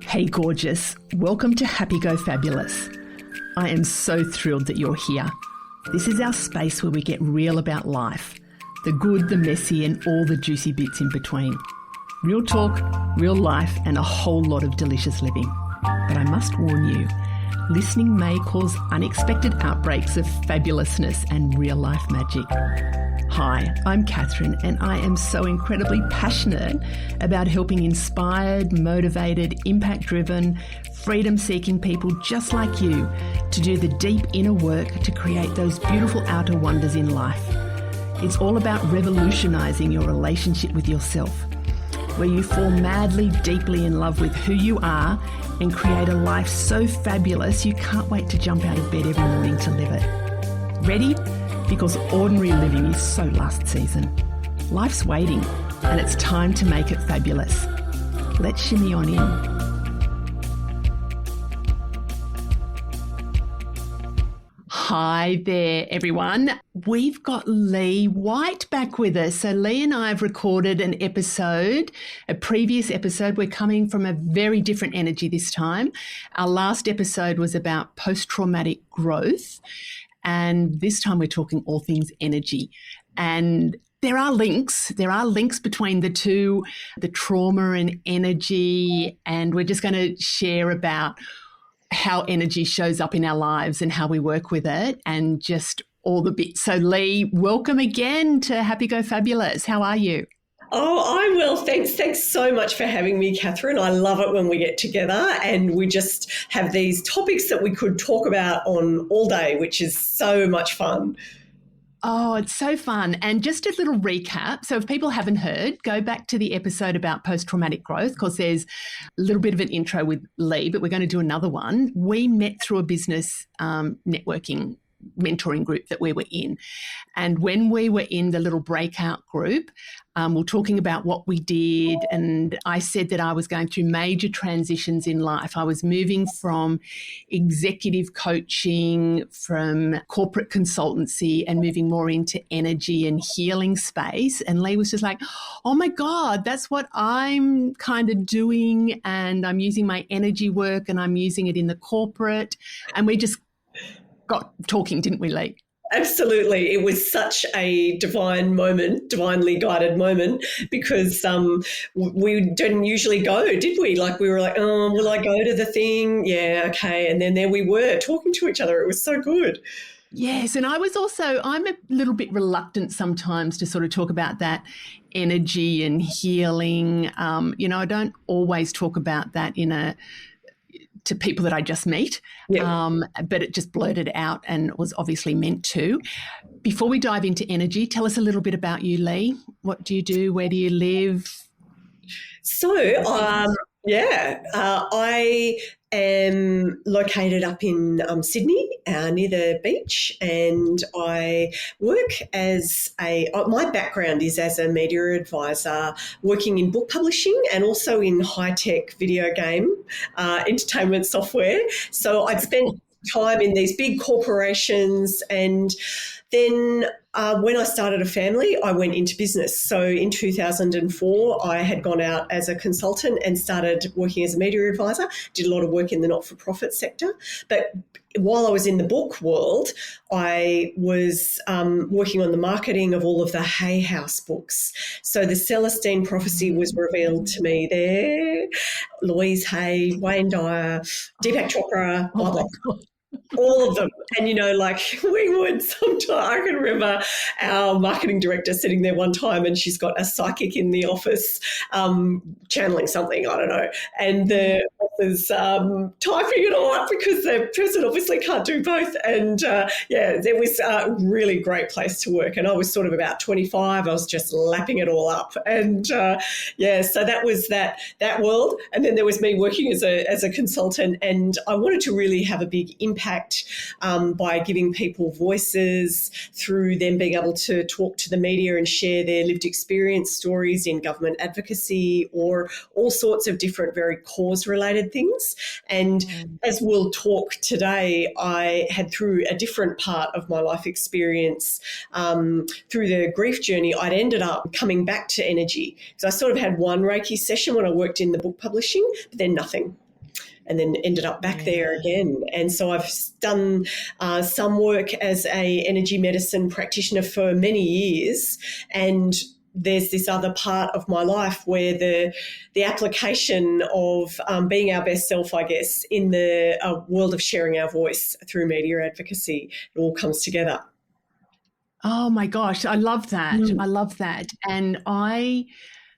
Hey gorgeous, welcome to Happy Go Fabulous. I am so thrilled that you're here. This is our space where we get real about life, the good, the messy and all the juicy bits in between. Real talk, real life and a whole lot of delicious living. But I must warn you, listening may cause unexpected outbreaks of fabulousness and real life magic. Hi, I'm Catherine and I am so incredibly passionate about helping inspired, motivated, impact-driven, freedom-seeking people just like you to do the deep inner work to create those beautiful outer wonders in life. It's all about revolutionising your relationship with yourself, where you fall madly, deeply in love with who you are and create a life so fabulous you can't wait to jump out of bed every morning to live it. Ready? Because ordinary living is so last season. Life's waiting and it's time to make it fabulous. Let's shimmy on in. Hi there, everyone. We've got Leigh White back with us. So Leigh and I have recorded an episode, a previous episode. We're coming from a very different energy this time. Our last episode was about post-traumatic growth. And this time we're talking all things energy. And there are links between the two, the trauma and energy. And we're just going to share about how energy shows up in our lives and how we work with it and just all the bits. So Leigh, welcome again to Happy Go Fabulous. How are you? Oh, I'm well, thanks. Thanks so much for having me, Catherine. I love it when we get together and we just have these topics that we could talk about on all day, which is so much fun. Oh, it's so fun. And just a little recap. So if people haven't heard, go back to the episode about post-traumatic growth because there's a little bit of an intro with Leigh, but we're going to do another one. We met through a business networking mentoring group that we were in. And when we were in the little breakout group, we were talking about what we did. And I said that I was going through major transitions in life. I was moving from executive coaching, from corporate consultancy and moving more into energy and healing space. And Leigh was just like, oh my God, that's what I'm kind of doing. And I'm using my energy work and I'm using it in the corporate. And we just got talking, didn't we, Leigh? Absolutely. It was such a divine moment, divinely guided moment, because we didn't usually go, did we? Like we were like, oh, will I go to the thing? Yeah, okay. And then there we were talking to each other. It was so good. Yes. And I'm a little bit reluctant sometimes to sort of talk about that energy and healing. I don't always talk about that to people that I just meet, but it just blurted out and was obviously meant to. Before we dive into energy, tell us a little bit about you, Leigh. What do you do? Where do you live? So, I am located up in Sydney near the beach, and I work as my background is as a media advisor working in book publishing and also in high-tech video game entertainment software. So I'd spent time in these big corporations, and then when I started a family, I went into business. So in 2004, I had gone out as a consultant and started working as a media advisor, did a lot of work in the not-for-profit sector. But while I was in the book world, I was working on the marketing of all of the Hay House books. So the Celestine Prophecy was revealed to me there. Louise Hay, Wayne Dyer, Deepak Chopra, all of them. And, we would sometimes, I can remember our marketing director sitting there one time and she's got a psychic in the office channeling something, I don't know, and the author's typing it all up because the person obviously can't do both. And, there was a really great place to work. And I was sort of about 25. I was just lapping it all up. And, so that was that world. And then there was me working as a consultant, and I wanted to really have a big impact by giving people voices through them being able to talk to the media and share their lived experience stories in government advocacy or all sorts of different very cause-related things. And as we'll talk today, I had through a different part of my life experience, through the grief journey, I'd ended up coming back to energy. So I sort of had one Reiki session when I worked in the book publishing, but then nothing. and then ended up back there again. And so I've done some work as a energy medicine practitioner for many years, and there's this other part of my life where the application of being our best self, I guess, in the world of sharing our voice through media advocacy, it all comes together. Oh my gosh, I love that. I love that. And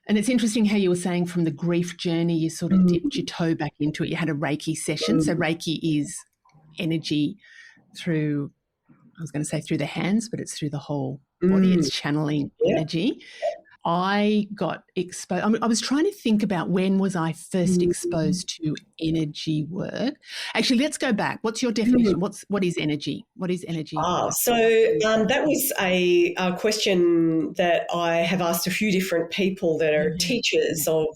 it's interesting how you were saying from the grief journey, you sort of dipped your toe back into it. You had a Reiki session. So Reiki is energy through, I was going to say through the hands, but it's through the whole body. It's channeling energy. I got exposed. I was trying to think about when was I first exposed to energy work. Actually, let's go back. What's your definition? What is energy? What is energy? So that was a question that I have asked a few different people that are teachers of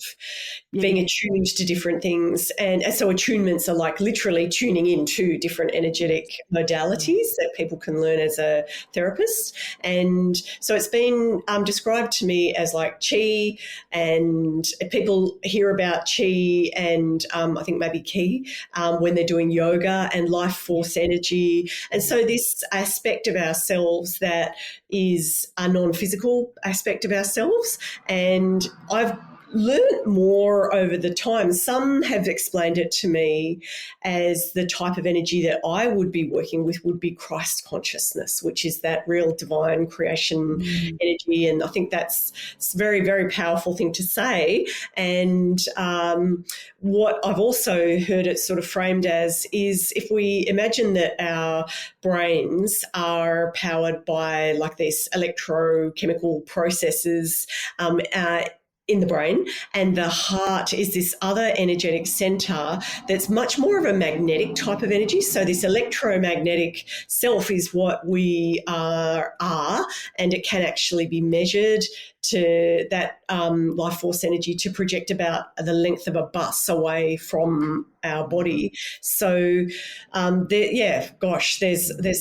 being attuned to different things. And so attunements are like literally tuning into different energetic modalities that people can learn as a therapist. And so it's been described to me as like chi, and people hear about chi and I think maybe ki when they're doing yoga, and life force energy. And so this aspect of ourselves that is a non-physical aspect of ourselves. And I've learned more over the time. Some have explained it to me as the type of energy that I would be working with would be Christ consciousness, which is that real divine creation energy. And I think that's a very, very powerful thing to say. And what I've also heard it sort of framed as is if we imagine that our brains are powered by like these electrochemical processes in the brain, and the heart is this other energetic center that's much more of a magnetic type of energy. So this electromagnetic self is what we are, and it can actually be measured to that life force energy to project about the length of a bus away from our body. So there's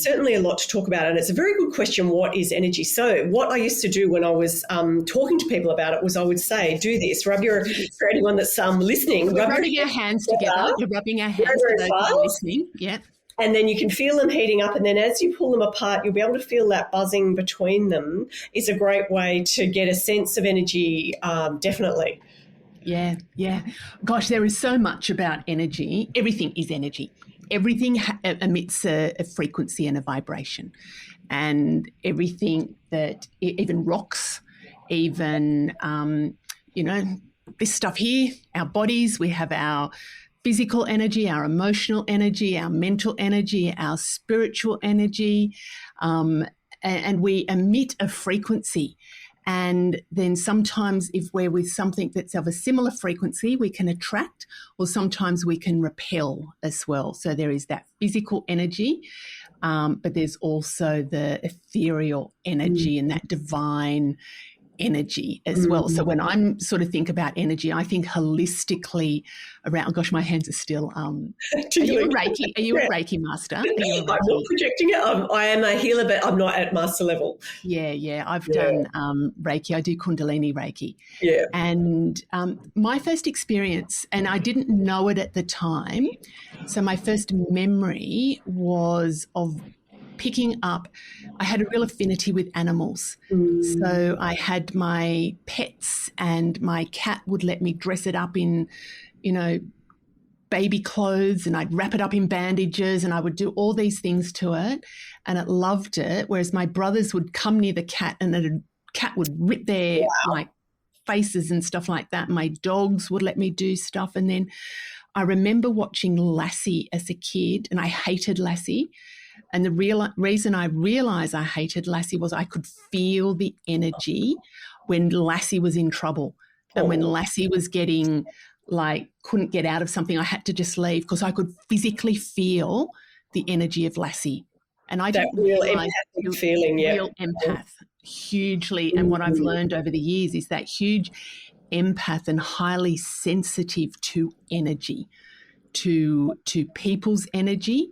certainly a lot to talk about, and it's a very good question, what is energy? So what I used to do when I was talking to people about it was I would say, do this, for anyone that's listening. We're rubbing our hands together. You're rubbing our hands for those who are listening. Yeah. And then you can feel them heating up, and then as you pull them apart, you'll be able to feel that buzzing between them. Is a great way to get a sense of energy, definitely. Yeah. Gosh, there is so much about energy. Everything is energy. Everything emits a frequency and a vibration. And everything that, even rocks, even, this stuff here, our bodies, we have our physical energy, our emotional energy, our mental energy, our spiritual energy, and we emit a frequency. And then sometimes if we're with something that's of a similar frequency, we can attract, or sometimes we can repel as well. So there is that physical energy, but there's also the ethereal energy and that divine energy as well. So when I'm sort of think about energy, I think holistically around, gosh, my hands are still, are you a Reiki master? I'm not projecting it. I am a healer, but I'm not at master level. Yeah. I've done Reiki. I do Kundalini Reiki. Yeah. And my first experience, and I didn't know it at the time, so my first memory was of picking up, I had a real affinity with animals. So I had my pets, and my cat would let me dress it up in, baby clothes, and I'd wrap it up in bandages, and I would do all these things to it, and it loved it. Whereas my brothers would come near the cat, and the cat would rip their faces and stuff like that. My dogs would let me do stuff. And then I remember watching Lassie as a kid, and I hated Lassie. And the reason I realised I hated Lassie was I could feel the energy when Lassie was in trouble. And when Lassie was getting, couldn't get out of something, I had to just leave because I could physically feel the energy of Lassie. And I didn't realise real empath, hugely. And what I've learned over the years is that huge empath and highly sensitive to energy, to people's energy,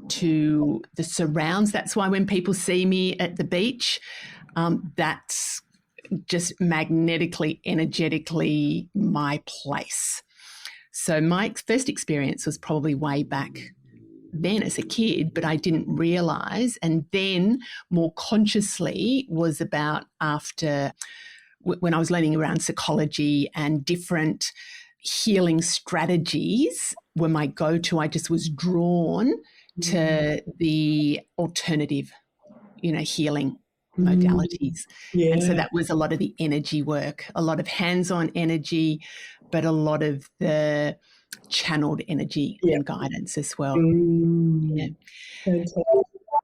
to the surrounds. That's why when people see me at the beach, that's just magnetically, energetically my place. So my first experience was probably way back then as a kid, but I didn't realise. And then more consciously was about after when I was learning around psychology and different healing strategies were my go-to. I just was drawn to the alternative, healing modalities. Yeah. And so that was a lot of the energy work, a lot of hands-on energy, but a lot of the channeled energy and guidance as well. Yeah. Fantastic.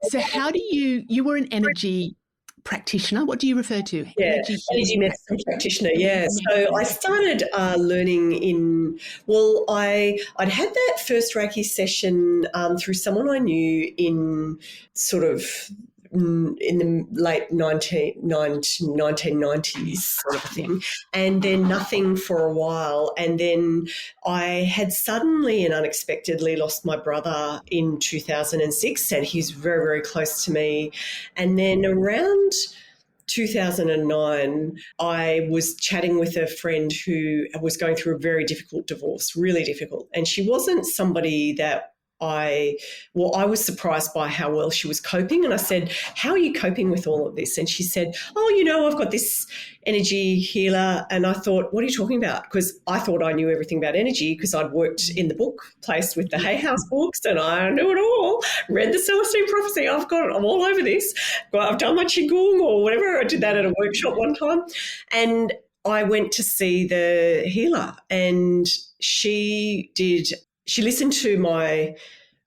So how do you were an energy practitioner? What do you refer to? Yeah, energy medicine practitioner. Yeah, so I started learning I'd had that first Reiki session through someone I knew in sort of in the late 1990s sort of thing, and then nothing for a while. And then I had suddenly and unexpectedly lost my brother in 2006, and he's very, very close to me. And then around 2009, I was chatting with a friend who was going through a very difficult divorce, really difficult. And she wasn't somebody that I was surprised by how well she was coping. And I said, how are you coping with all of this? And she said, I've got this energy healer. And I thought, what are you talking about? Because I thought I knew everything about energy because I'd worked in the book place with the Hay House books and I knew it all, read the Celestine Prophecy. I'm all over this. I've done my Qigong or whatever. I did that at a workshop one time. And I went to see the healer and she listened to my,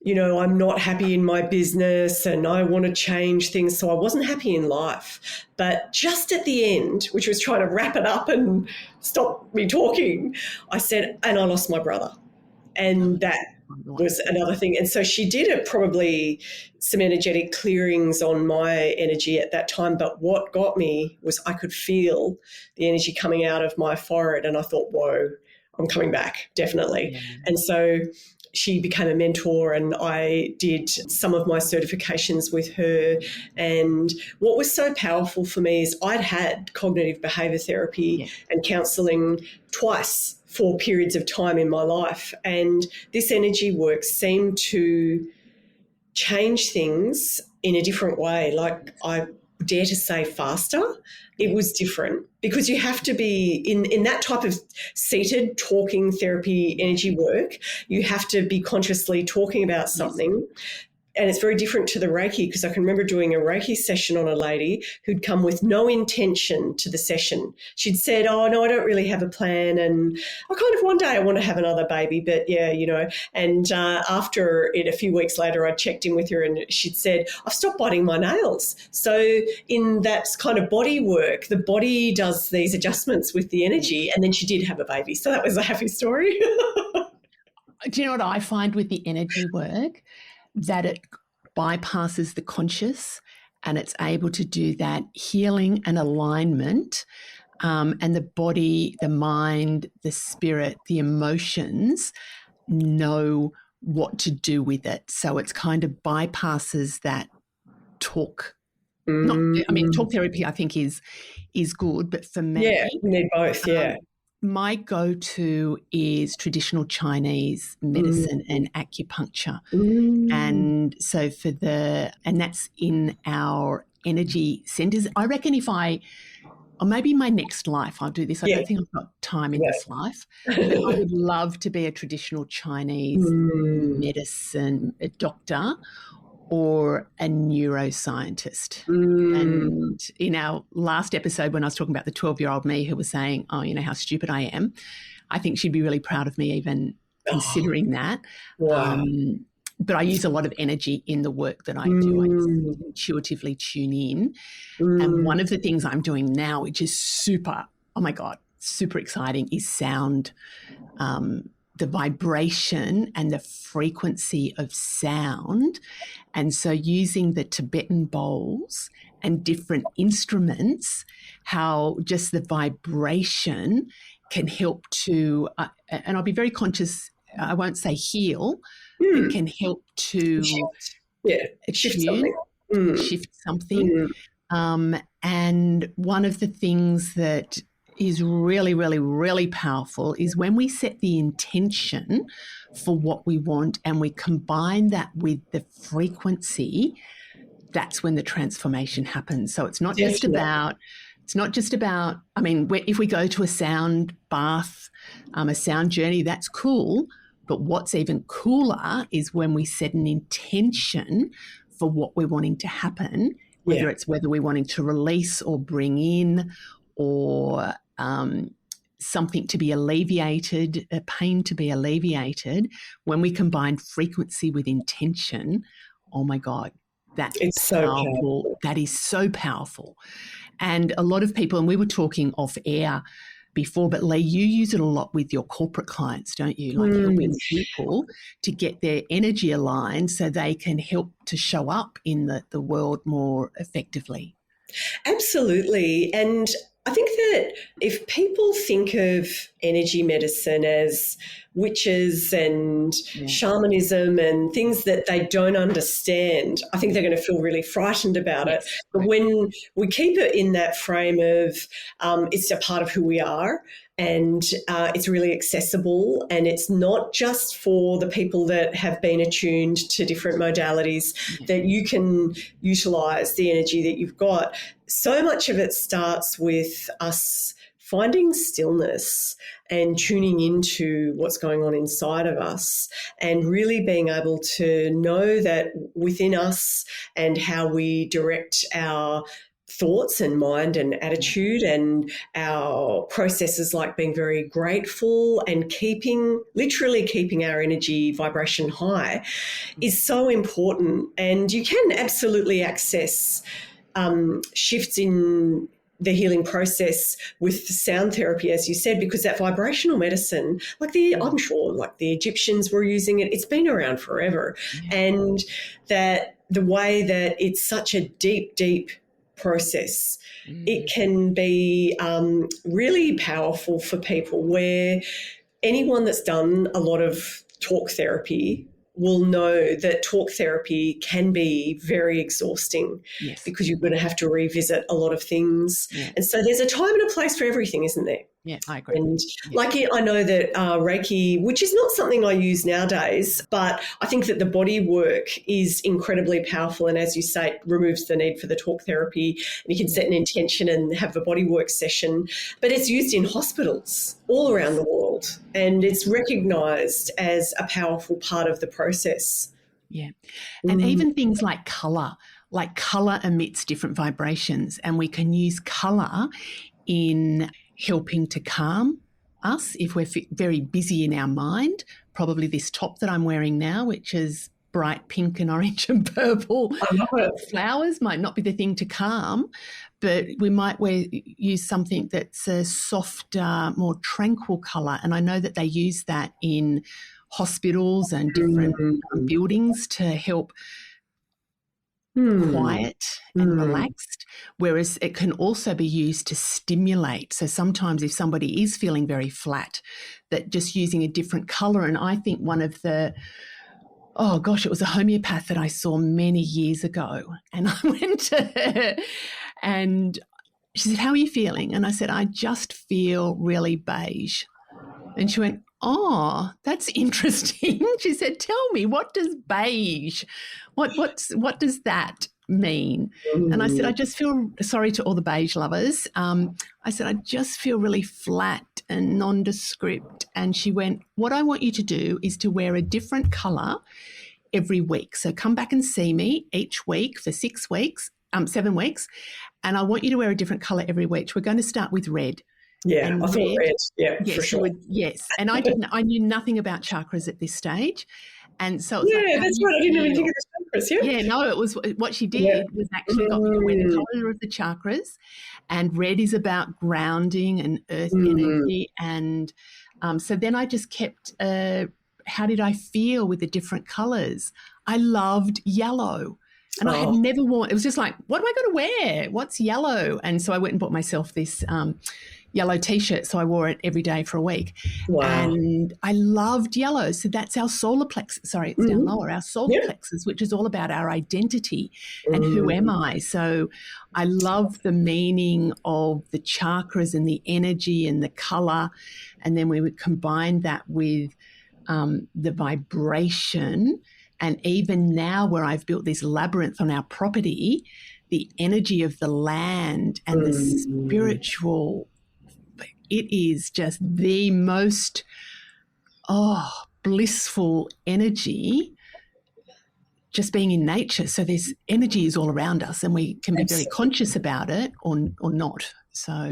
I'm not happy in my business and I want to change things. So I wasn't happy in life. But just at the end, which was trying to wrap it up and stop me talking, I said, and I lost my brother. And that was another thing. And so she did probably some energetic clearings on my energy at that time. But what got me was I could feel the energy coming out of my forehead. And I thought, whoa, I'm coming back, definitely. Yeah. And so she became a mentor and I did some of my certifications with her. And what was so powerful for me is I'd had cognitive behaviour therapy and counselling twice for periods of time in my life. And this energy work seemed to change things in a different way. Like I dare to say faster. It was different because you have to be in that type of seated talking therapy energy work. You have to be consciously talking about something. And it's very different to the Reiki because I can remember doing a Reiki session on a lady who'd come with no intention to the session. She'd said, oh, no, I don't really have a plan and I kind of one day I want to have another baby, but And after it, a few weeks later, I checked in with her and she'd said, I've stopped biting my nails. So in that kind of body work, the body does these adjustments with the energy and then she did have a baby. So that was a happy story. Do you know what I find with the energy work? That it bypasses the conscious and it's able to do that healing and alignment and the body, the mind, the spirit, the emotions know what to do with it. So it's kind of bypasses that talk. Talk therapy I think is good, but for me... Yeah, we need both, my go-to is traditional Chinese medicine and acupuncture. And so and that's in our energy centers. I reckon or maybe my next life I'll do this. I don't think I've got time in this life, but I would love to be a traditional Chinese medicine doctor or a neuroscientist. And in our last episode when I was talking about the 12-year-old me who was saying, how stupid I am, I think she'd be really proud of me even considering that. Wow. But I use a lot of energy in the work that I do. I just intuitively tune in. And one of the things I'm doing now, which is super exciting, is sound. The vibration and the frequency of sound. And so using the Tibetan bowls and different instruments, how just the vibration can help to, and I'll be very conscious, I won't say heal, but can help to shift something. And one of the things that is really, really, really powerful is when we set the intention for what we want and we combine that with the frequency. That's when the transformation happens. So it's not just about, I mean, if we go to a sound bath, a sound journey, that's cool. But what's even cooler is when we set an intention for what we're wanting to happen, whether we're wanting to release or bring in, or something to be alleviated, a pain to be alleviated. When we combine frequency with intention, oh my God, that's powerful. That is so powerful. And a lot of people, and we were talking off air before, but Leigh, you use it a lot with your corporate clients, don't you? Like helping people to get their energy aligned so they can help to show up in the world more effectively. Absolutely. And I think that if people think of energy medicine as witches and shamanism and things that they don't understand, I think they're going to feel really frightened about it. But when we keep it in that frame of it's a part of who we are, and it's really accessible, and it's not just for the people that have been attuned to different modalities, that you can utilise the energy that you've got. So much of it starts with us finding stillness and tuning into what's going on inside of us, and really being able to know that within us and how we direct our thoughts and mind and attitude and our processes, like being very grateful and literally keeping our energy vibration high, is so important. And you can absolutely access shifts in the healing process with sound therapy, as you said, because that vibrational medicine, I'm sure like the Egyptians were using it, it's been around forever. And that the way that it's such a deep, deep process, it can be really powerful for people, where anyone that's done a lot of talk therapy will know that talk therapy can be very exhausting, because you're going to have to revisit a lot of things. And so there's a time and a place for everything, isn't there? Yeah, I agree. And I know that Reiki, which is not something I use nowadays, but I think that the body work is incredibly powerful. And as you say, it removes the need for the talk therapy, and you can set an intention and have a body work session. But it's used in hospitals all around the world, and it's recognised as a powerful part of the process. Yeah. And even things like colour emits different vibrations, and we can use colour in helping to calm us if we're very busy in our mind. Probably this top that I'm wearing now, which is bright pink and orange and purple flowers, might not be the thing to calm, but we might use something that's a softer, more tranquil colour. And I know that they use that in hospitals and different buildings to help quiet and relaxed, whereas it can also be used to stimulate. So sometimes if somebody is feeling very flat, that just using a different colour. And I think one of the, it was a homeopath that I saw many years ago, and I went to her and she said, "How are you feeling?" And I said, "I just feel really beige." And she went, "Oh, that's interesting." She said, "Tell me, what does beige, what does that mean?" And I said, "I just feel," sorry to all the beige lovers, I said, "I just feel really flat and nondescript." And she went, "What I want you to do is to wear a different colour every week. So come back and see me each week for 7 weeks, and I want you to wear a different colour every week. We're going to start with red." Yeah, I thought red. Yeah, yes, for sure. Yes, and I knew nothing about chakras at this stage, and so that's right. I didn't even think of the chakras. Yeah, no, it was what she did was actually got me to wear the colour of the chakras, and red is about grounding and earth energy, and so then I just kept. How did I feel with the different colours? I loved yellow. And I had never worn, it was just like, what am I going to wear? What's yellow? And so I went and bought myself this yellow T-shirt, so I wore it every day for a week. Wow. And I loved yellow. So that's our solar plexus. Sorry, it's down lower. Our solar Yeah. plexus, which is all about our identity and who Mm. am I. So I love the meaning of the chakras and the energy and the color. And then we would combine that with the vibration. And even now where I've built this labyrinth on our property, the energy of the land and the spiritual, it is just the most blissful energy just being in nature. So there's energy is all around us and we can be very conscious about it or not. So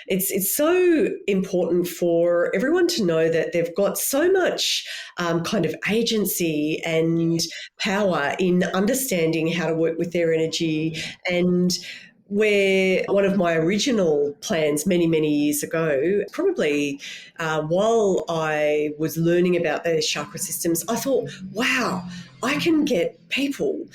it's so important for everyone to know that they've got so much kind of agency and power in understanding how to work with their energy. And where one of my original plans many, many years ago, probably while I was learning about those chakra systems, I thought, wow, I can get people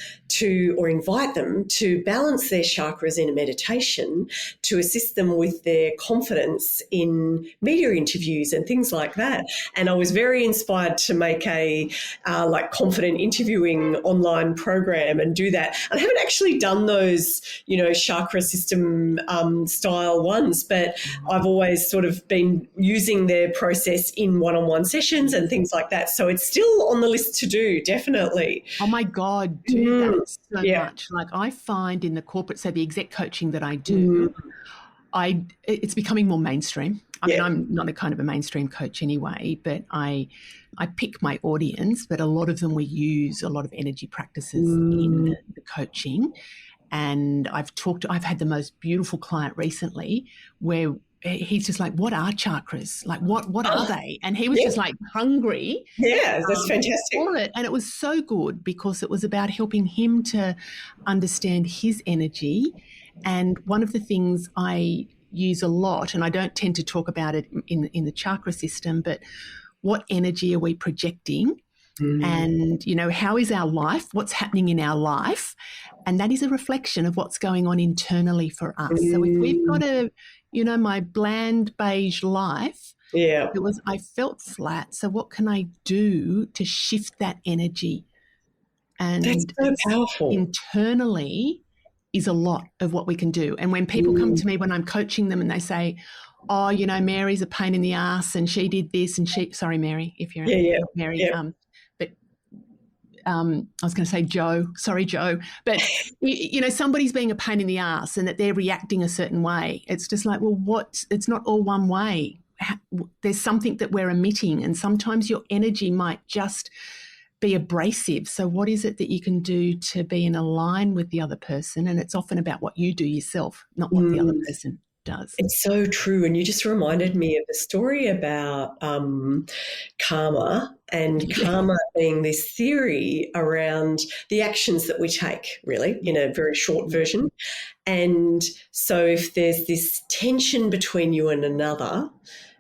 or invite them to balance their chakras in a meditation to assist them with their confidence in media interviews and things like that. And I was very inspired to make a like confident interviewing online program and do that. And I haven't actually done those, chakra system style ones, but I've always sort of been using their process in one-on-one sessions and things like that. So it's still on the list to do, definitely. Oh my God, do that so much. Like I find in the corporate, so the exec coaching that I do, it's becoming more mainstream. I mean, I'm not a kind of a mainstream coach anyway, but I pick my audience, but a lot of them we use a lot of energy practices in the coaching. And I've had the most beautiful client recently where he's just like, what are chakras? Like, what are they? And he was just like hungry. Yeah, that's fantastic. For it. And it was so good because it was about helping him to understand his energy. And one of the things I use a lot, and I don't tend to talk about it in the chakra system, but what energy are we projecting? And, how is our life? What's happening in our life? And that is a reflection of what's going on internally for us. So if we've got my bland beige life, I felt flat. So what can I do to shift that energy? And that's so powerful. Internally is a lot of what we can do. And when people come to me when I'm coaching them and they say, oh, Mary's a pain in the ass and she did this and sorry, Mary, if you're Mary, I was going to say Joe. Sorry, Joe. But, somebody's being a pain in the ass and that they're reacting a certain way. It's just like, well, it's not all one way. There's something that we're emitting and sometimes your energy might just be abrasive. So what is it that you can do to be in line with the other person? And it's often about what you do yourself, not what the other person does. It's so true. And you just reminded me of a story about karma and karma being this theory around the actions that we take, really, in a very short version. And so if there's this tension between you and another,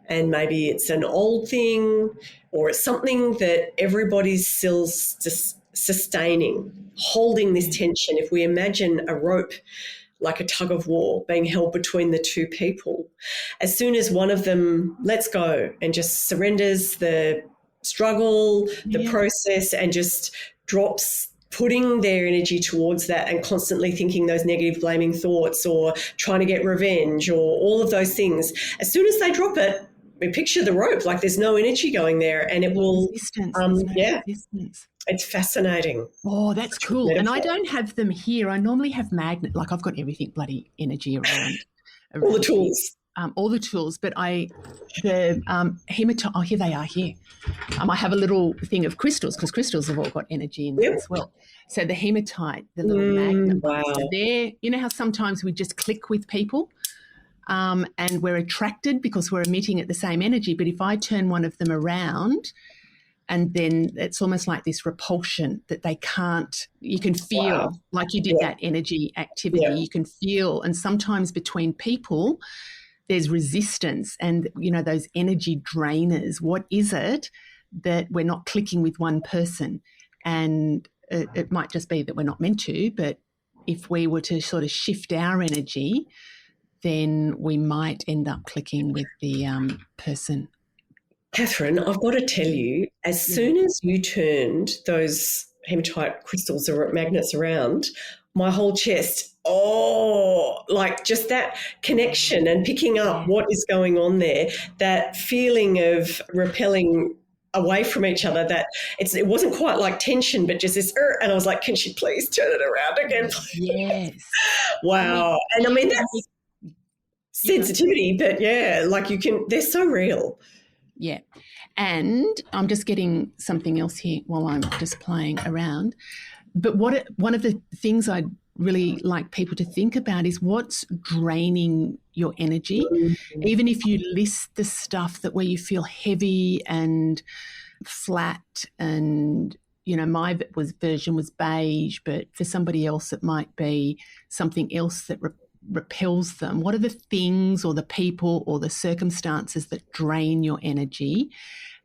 and maybe it's an old thing or it's something that everybody's still sustaining, holding this tension. If we imagine a rope like a tug of war being held between the two people, as soon as one of them lets go and just surrenders the struggle, the process, and just drops putting their energy towards that and constantly thinking those negative blaming thoughts or trying to get revenge or all of those things, as soon as they drop it, we picture the rope, like there's no energy going there and it will, resistance. It's fascinating. Oh, that's cool. And I don't have them here. I normally have magnet, like I've got everything bloody energy around all the tools. All the tools, but hematite, here they are here. I have a little thing of crystals because crystals have all got energy in them as well. So the hematite, the little magnet. Wow. So they're, how sometimes we just click with people and we're attracted because we're emitting at the same energy. But if I turn one of them around, and then it's almost like this repulsion that they can't, you can feel like you did that energy activity. You can feel, and sometimes between people, there's resistance and, those energy drainers. What is it that we're not clicking with one person? And it might just be that we're not meant to, but if we were to sort of shift our energy, then we might end up clicking with the person. Catherine, I've got to tell you, as soon as you turned those hematite crystals or magnets around, my whole chest, like just that connection and picking up what is going on there, that feeling of repelling away from each other, that it wasn't quite like tension, but just this, and I was like, can she please turn it around again? Yes. Wow. And I mean, that's sensitivity, but like they're so real. Yeah. And I'm just getting something else here while I'm just playing around. But one of the things I'd really like people to think about is what's draining your energy. Mm-hmm. Even if you list the stuff where you feel heavy and flat, and, my version was beige, but for somebody else it might be something else that repels them. What are the things or the people or the circumstances that drain your energy,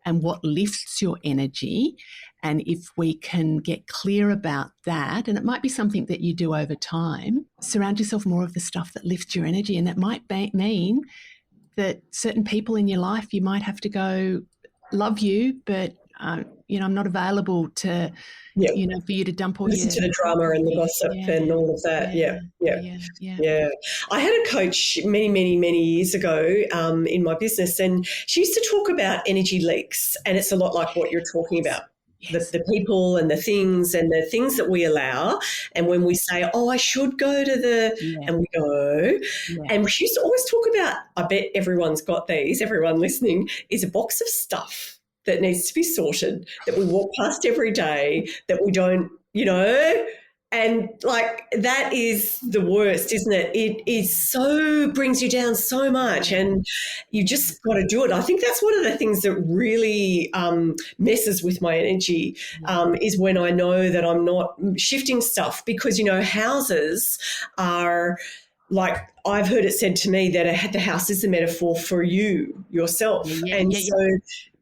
and what lifts your energy? And if we can get clear about that, and it might be something that you do over time, surround yourself more of the stuff that lifts your energy. And that might mean that certain people in your life, you might have to go, love you, but I'm not available to, for you to dump all listen to the drama and the gossip and all of that. Yeah. I had a coach many, many, many years ago in my business, and she used to talk about energy leaks, and it's a lot like what you're talking about. Yes. The people and the things that we allow. And when we say, I should go to and we go. Yeah. And she used to always talk about, I bet everyone's got these, everyone listening, is a box of stuff that needs to be sorted, that we walk past every day, that we don't, and like that is the worst, isn't it? It is brings you down so much, and you just got to do it. I think that's one of the things that really messes with my energy is when I know that I'm not shifting stuff, because, houses are like, I've heard it said to me that the house is a metaphor for yourself. And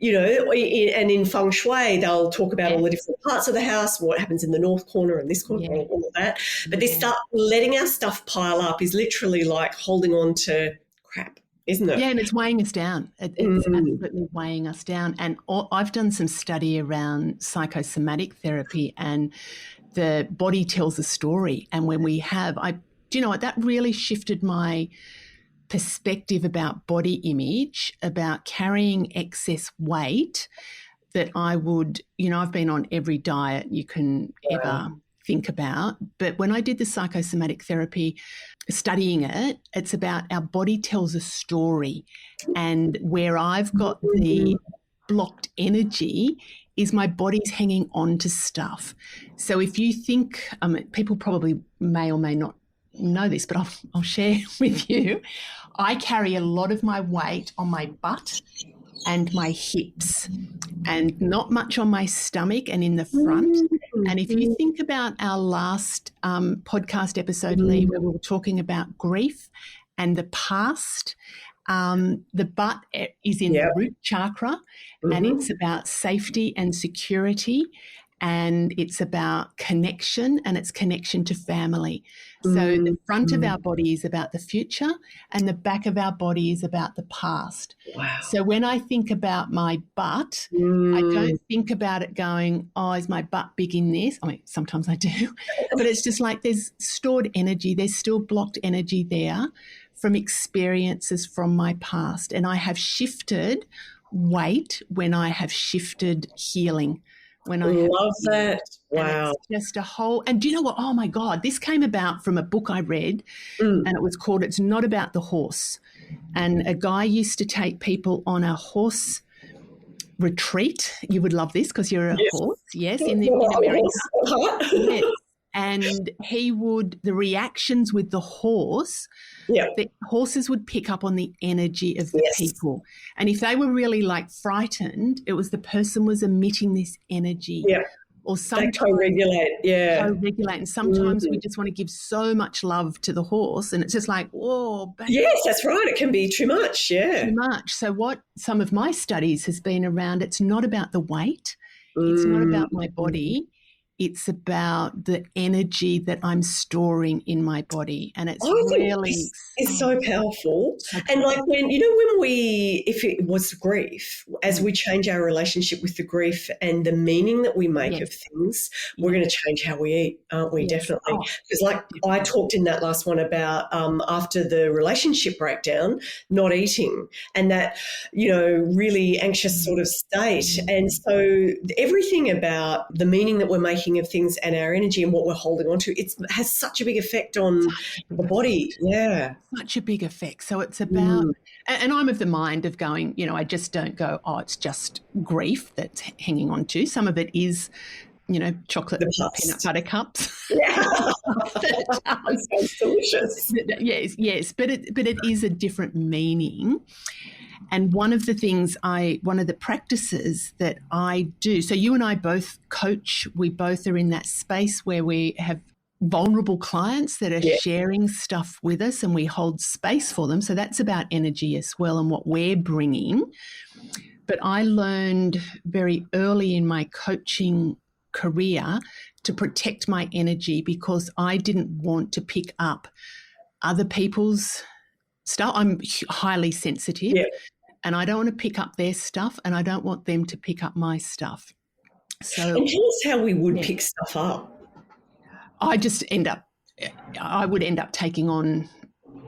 in feng shui, they'll talk about all the different parts of the house, what happens in the north corner and this corner, all of that. But this stuff, letting our stuff pile up, is literally like holding on to crap, isn't it? Yeah, and it's weighing us down. It's absolutely weighing us down. And I've done some study around psychosomatic therapy, and the body tells a story. And when we have, do you know what, that really shifted my perspective about body image, about carrying excess weight, that I would, I've been on every diet you can ever think about. But when I did the psychosomatic therapy, studying it, it's about our body tells a story. And where I've got the blocked energy is my body's hanging on to stuff. So if you think, people probably may or may not know this, but I'll share with you. I carry a lot of my weight on my butt and my hips, and not much on my stomach and in the front. And if you think about our last podcast episode, Leigh, where we were talking about grief and the past, the butt is in the root chakra, and it's about safety and security, and it's about connection, and it's connection to family. So the front of our body is about the future, and the back of our body is about the past. Wow. So when I think about my butt, I don't think about it going, is my butt big in this? I mean, sometimes I do, but it's just like there's stored energy. There's still blocked energy there from experiences from my past. And I have shifted weight when I have shifted healing. When I love that. Wow. It's just a whole, and do you know what? Oh my God, this came about from a book I read, and it was called It's Not About the Horse. And a guy used to take people on a horse retreat. You would love this because you're a horse. Yes, in America. Yes. And the reactions with the horse, the horses would pick up on the energy of the people. And if they were really like frightened, it was the person was emitting this energy. Yeah. Or sometimes they co-regulate. Yeah. Co-regulate. And sometimes we just want to give so much love to the horse, and it's just like, whoa. Yes, that's right. It can be too much. Yeah. Too much. So what some of my studies has been around, it's not about the weight. It's not about my body. it's about the energy that I'm storing in my body. And it's I think really this is so powerful. so And like when if it was grief, as we change our relationship with the grief and the meaning that we make of things, we're going to change how we eat, aren't we? Yes. Definitely. Because like I talked in that last one about after the relationship breakdown, not eating and that, really anxious sort of state. And so everything about the meaning that we're making of things and our energy and what we're holding on to, it has such a big effect on the body. Yeah. Such a big effect. So it's about, and I'm of the mind of going, I just don't go, it's just grief that's hanging on to. Some of it is, chocolate peanut butter cups. Yeah. That sounds delicious. Yes. But it is a different meaning. And one of the practices that I do, so you and I both coach, we both are in that space where we have vulnerable clients that are sharing stuff with us and we hold space for them. So that's about energy as well and what we're bringing. But I learned very early in my coaching career to protect my energy because I didn't want to pick up other people's stuff. I'm highly sensitive and I don't want to pick up their stuff and I don't want them to pick up my stuff. So, and tell us how we would pick stuff up. I would end up taking on,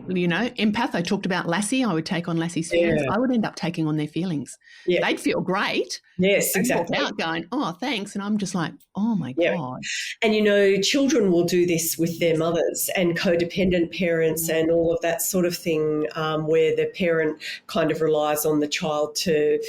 empath. I talked about Lassie. I would take on Lassie's feelings. I would end up taking on their feelings. Yeah. They'd feel great. Yes, exactly. They'd walk out going, oh, thanks. And I'm just like, oh, my God. And, children will do this with their mothers and codependent parents and all of that sort of thing where the parent kind of relies on the child to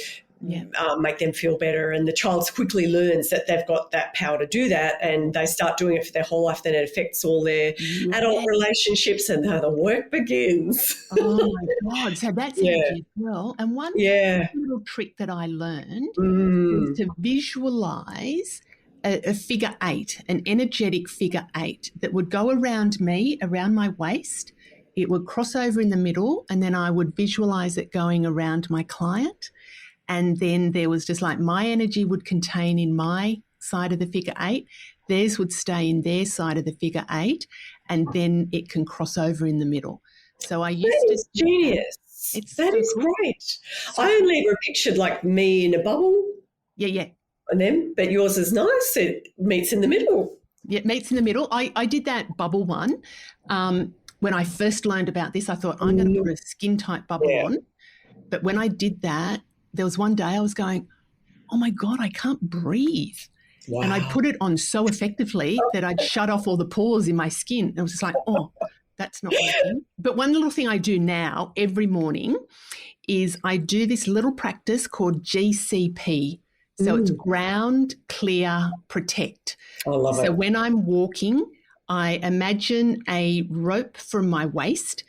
make them feel better, and the child quickly learns that they've got that power to do that and they start doing it for their whole life. Then it affects all their adult relationships and how the work begins. Oh my God. So that's energy as well. And one little trick that I learned is to visualize a figure 8, an energetic figure 8 that would go around me, around my waist. It would cross over in the middle and then I would visualize it going around my client. And then there was just like my energy would contain in my side of the figure 8, theirs would stay in their side of the figure 8, and then it can cross over in the middle. So I used to genius. That is great. So I only ever pictured like me in a bubble. Yeah. And then, but yours is nice. It meets in the middle. Yeah, it meets in the middle. I did that bubble one. When I first learned about this, I thought I'm going to put a skin tight bubble on. But when I did that, there was one day I was going, oh, my God, I can't breathe. Wow. And I put it on so effectively that I'd shut off all the pores in my skin. And I was just like, oh, that's not working. But one little thing I do now every morning is I do this little practice called GCP. So it's ground, clear, protect. I love it. So when I'm walking, I imagine a rope from my waist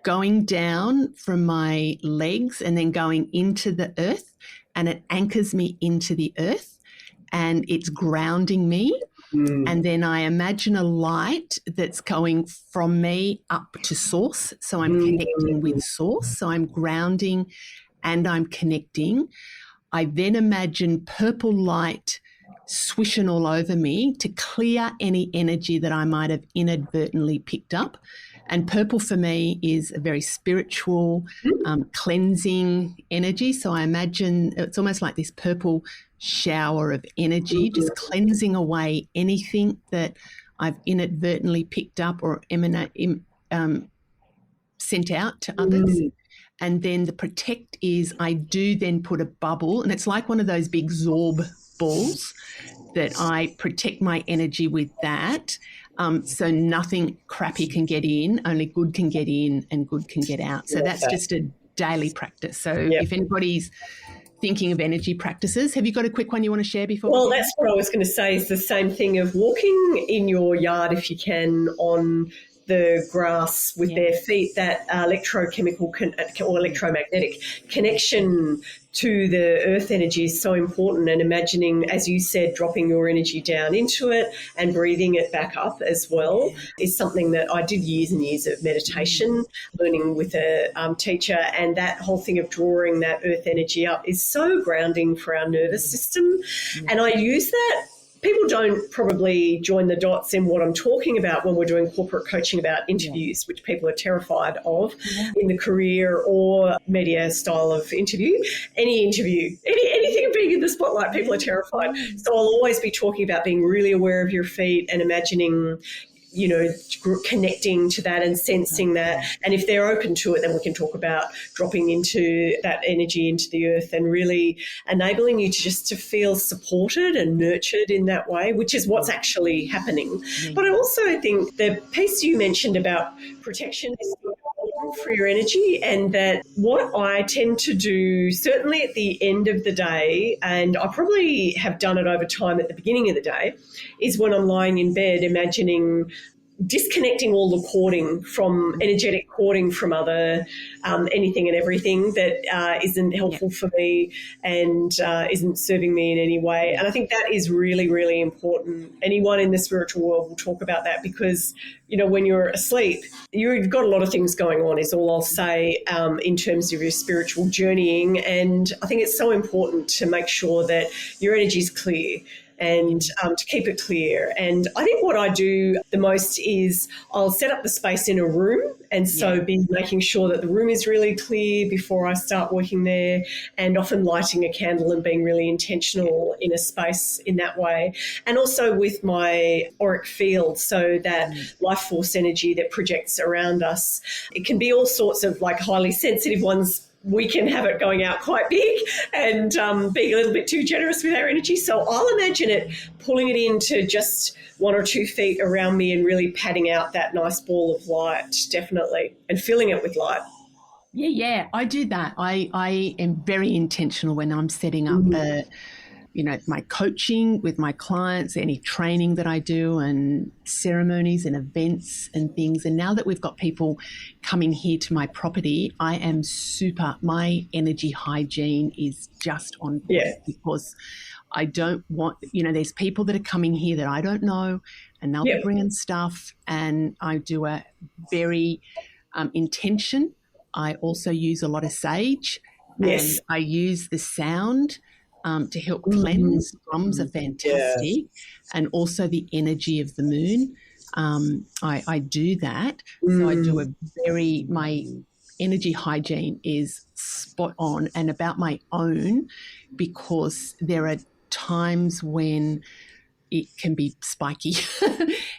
going down from my legs and then going into the earth, and it anchors me into the earth and it's grounding me. And then I imagine a light that's going from me up to source. So I'm connecting with source. So I'm grounding and I'm connecting. I then imagine purple light swishing all over me to clear any energy that I might have inadvertently picked up. And purple for me is a very spiritual, cleansing energy. So I imagine it's almost like this purple shower of energy, just cleansing away anything that I've inadvertently picked up or sent out to others. And then the protect is I do then put a bubble, and it's like one of those big Zorb balls that I protect my energy with that. So nothing crappy can get in, only good can get in and good can get out. So that's just a daily practice. So if anybody's thinking of energy practices, have you got a quick one you want to share before? Well, that's what I was going to say is the same thing of walking in your yard if you can on the grass with their feet, that electrochemical or electromagnetic connection to the earth energy is so important, and imagining, as you said, dropping your energy down into it and breathing it back up as well is something that I did years and years of meditation, learning with a teacher, and that whole thing of drawing that earth energy up is so grounding for our nervous system. And I use that people don't probably join the dots in what I'm talking about when we're doing corporate coaching about interviews, which people are terrified of in the career or media style of interview. Any interview, anything being in the spotlight, people are terrified. So I'll always be talking about being really aware of your feet and imagining, you know, connecting to that and sensing that. And if they're open to it, then we can talk about dropping into that energy into the earth and really enabling you to feel supported and nurtured in that way, which is what's actually happening. But I also think the piece you mentioned about protection is for your energy, and that what I tend to do, certainly at the end of the day, and I probably have done it over time at the beginning of the day, is when I'm lying in bed imagining disconnecting all the cording from energetic cording from other anything and everything that isn't helpful for me and isn't serving me in any way. And I think that is really, really important. Anyone in the spiritual world will talk about that because, you know, when you're asleep, you've got a lot of things going on is all I'll say in terms of your spiritual journeying. And I think it's so important to make sure that your energy is clear and to keep it clear. And I think what I do the most is I'll set up the space in a room, and so be making sure that the room is really clear before I start working there, and often lighting a candle and being really intentional in a space in that way. And also with my auric field, so that life force energy that projects around us. It can be all sorts of like highly sensitive ones. We can have it going out quite big and being a little bit too generous with our energy. So I'll imagine it pulling it into just 1 or 2 feet around me and really padding out that nice ball of light, definitely, and filling it with light. Yeah, I do that. I am very intentional when I'm setting up my coaching with my clients, any training that I do and ceremonies and events and things. And now that we've got people coming here to my property, I am my energy hygiene is just on point because I don't want, there's people that are coming here that I don't know and they'll be bringing stuff, and I do a very intention. I also use a lot of sage and I use the sound to help cleanse. Drums are fantastic, and also the energy of the moon. I do that. So I do my energy hygiene is spot on and about my own, because there are times when it can be spiky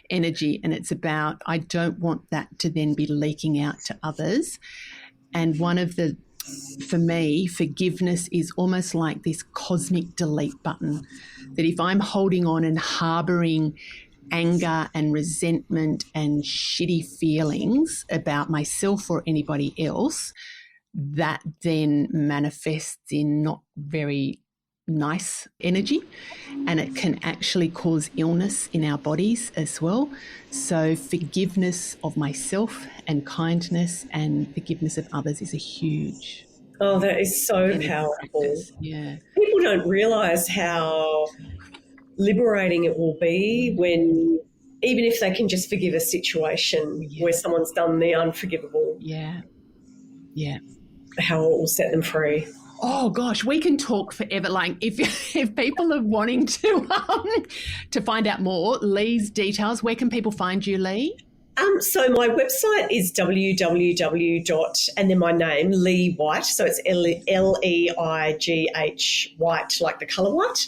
energy, and it's about, I don't want that to then be leaking out to others. And for me, forgiveness is almost like this cosmic delete button, that if I'm holding on and harboring anger and resentment and shitty feelings about myself or anybody else, that then manifests in not very nice energy, and it can actually cause illness in our bodies as well. So forgiveness of myself and kindness and forgiveness of others is a huge that is so powerful practice. People don't realize how liberating it will be when, even if they can just forgive a situation where someone's done the unforgivable, how it will set them free. Oh gosh, we can talk forever. Like if people are wanting to find out more, Leigh's details, where can people find you, Leigh? So my website is and then my name, Leigh White. So it's Leigh White, like the colour white,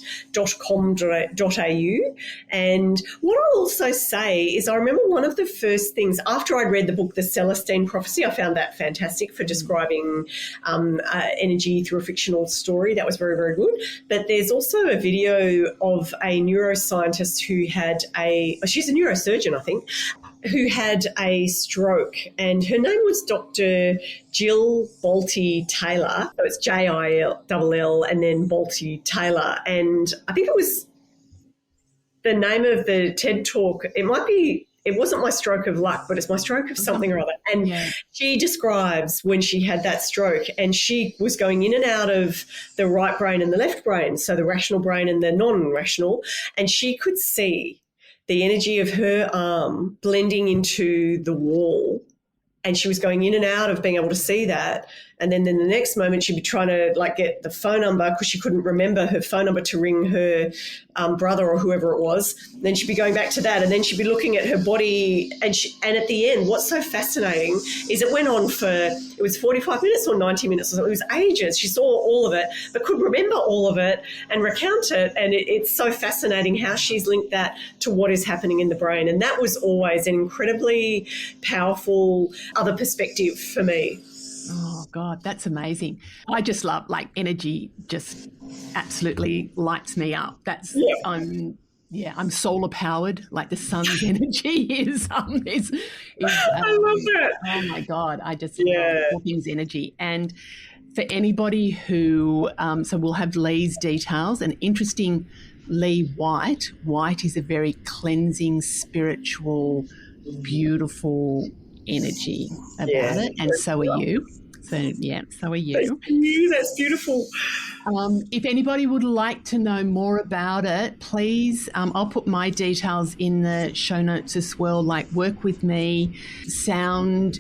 .com.au. And what I'll also say is, I remember one of the first things after I'd read the book, The Celestine Prophecy, I found that fantastic for describing energy through a fictional story. That was very, very good. But there's also a video of a neuroscientist who she's a neurosurgeon, I think, who had a stroke, and her name was Dr. Jill Bolte Taylor. So it's Jill and then Bolte Taylor. And I think it was the name of the TED Talk. It wasn't My Stroke of Luck, but it's My Stroke of something or other. And she describes when she had that stroke, and she was going in and out of the right brain and the left brain, so the rational brain and the non-rational, and she could see the energy of her arm blending into the wall, and she was going in and out of being able to see that. And then in the next moment, she'd be trying to like get the phone number because she couldn't remember her phone number to ring her brother or whoever it was. And then she'd be going back to that, and then she'd be looking at her body. And at the end, what's so fascinating is it went on for, it was 45 minutes or 90 minutes or something. It was ages. She saw all of it, but could remember all of it and recount it. And it's so fascinating how she's linked that to what is happening in the brain. And that was always an incredibly powerful other perspective for me. Oh, God, that's amazing. I just love, like, energy just absolutely lights me up. That's, yeah. I'm solar powered, like the sun's energy is I love that. Oh, my God, I just love all things energy. And for anybody who, so we'll have Leigh's details, and interesting, Leigh White. White is a very cleansing, spiritual, beautiful energy about it, and so are you. So are you. Thank you. That's beautiful. If anybody would like to know more about it, please, I'll put my details in the show notes as well, like work with me, sound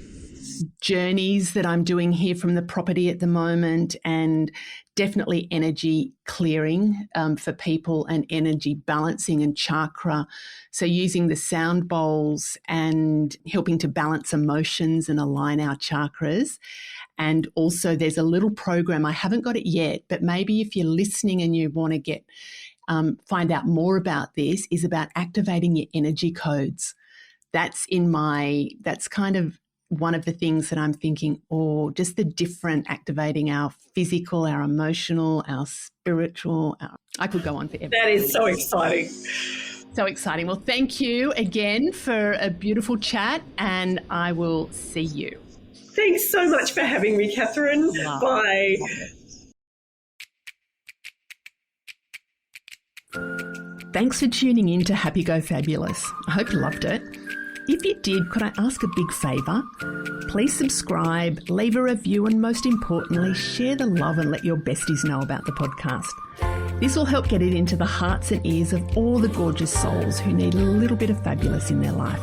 journeys that I'm doing here from the property at the moment, and definitely energy clearing for people, and energy balancing and chakra. So using the sound bowls and helping to balance emotions and align our chakras. And also there's a little program, I haven't got it yet, but maybe if you're listening and you want to get find out more about this, is about activating your energy codes. That's kind of one of the things that I'm thinking, or just the different activating our physical, our emotional, our spiritual. I could go on forever. That is so exciting. So exciting. Well, thank you again for a beautiful chat, and I will see you. Thanks so much for having me, Catherine. Bye. Thanks for tuning in to Happy Go Fabulous. I hope you loved it. If you did, could I ask a big favour? Please subscribe, leave a review, and most importantly, share the love and let your besties know about the podcast. This will help get it into the hearts and ears of all the gorgeous souls who need a little bit of fabulous in their life.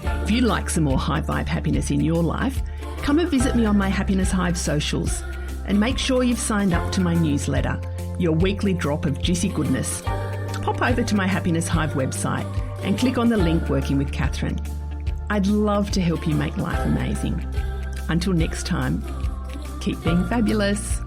If you'd like some more high vibe happiness in your life, come and visit me on my Happiness Hive socials, and make sure you've signed up to my newsletter, your weekly drop of juicy goodness. Pop over to my Happiness Hive website and click on the link Working with Catherine. I'd love to help you make life amazing. Until next time, keep being fabulous.